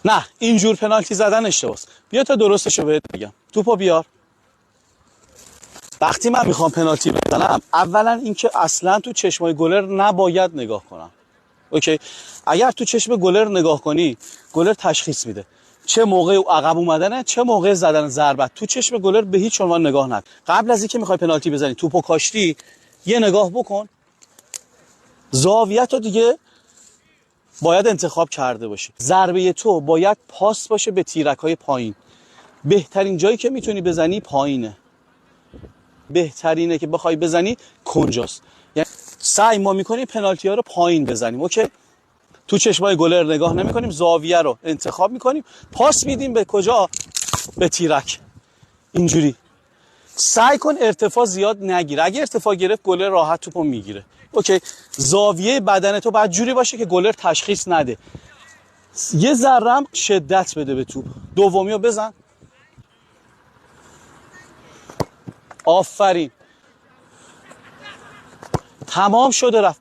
نه اینجور پنالتی زدن اشتباهه. بیا تا درستشو بهت بگم. توپو بیار. وقتی من میخوام پنالتی بزنم، اولا اینکه اصلا تو چشمای گلر نباید نگاه کنم. اوکی؟ اگر تو چشم گلر نگاه کنی، گلر تشخیص میده چه موقع عقب اومدنه، چه موقع زدن ضربت. تو چشم گلر به هیچ عنوان نگاه نکن. قبل از اینکه میخوای پنالتی بزنی، توپو کاشتی، یه نگاه بکن. زاویه‌تو دیگه باید انتخاب کرده باشی. ضربه تو باید پاس باشه به تیرک‌های پایین. بهترین جایی که میتونی بزنی پایینه. بهترینه که بخوای بزنی کنجاست. یعنی سعی ما میکنیم پنالتی ها رو پایین بزنیم. اوکی؟ تو چشمای گلر نگاه نمیکنیم، زاویه رو انتخاب میکنیم، پاس میدیم به کجا؟ به تیرک. اینجوری سعی کن ارتفاع زیاد نگیره. اگه ارتفاع گرفت گلر راحت توپو میگیره. اوکی؟ زاویه بدن تو باید جوری باشه که گلر تشخیص نده. یه ذره هم شدت بده به توپ. دومیو بزن. آفرین. تمام شده رفت.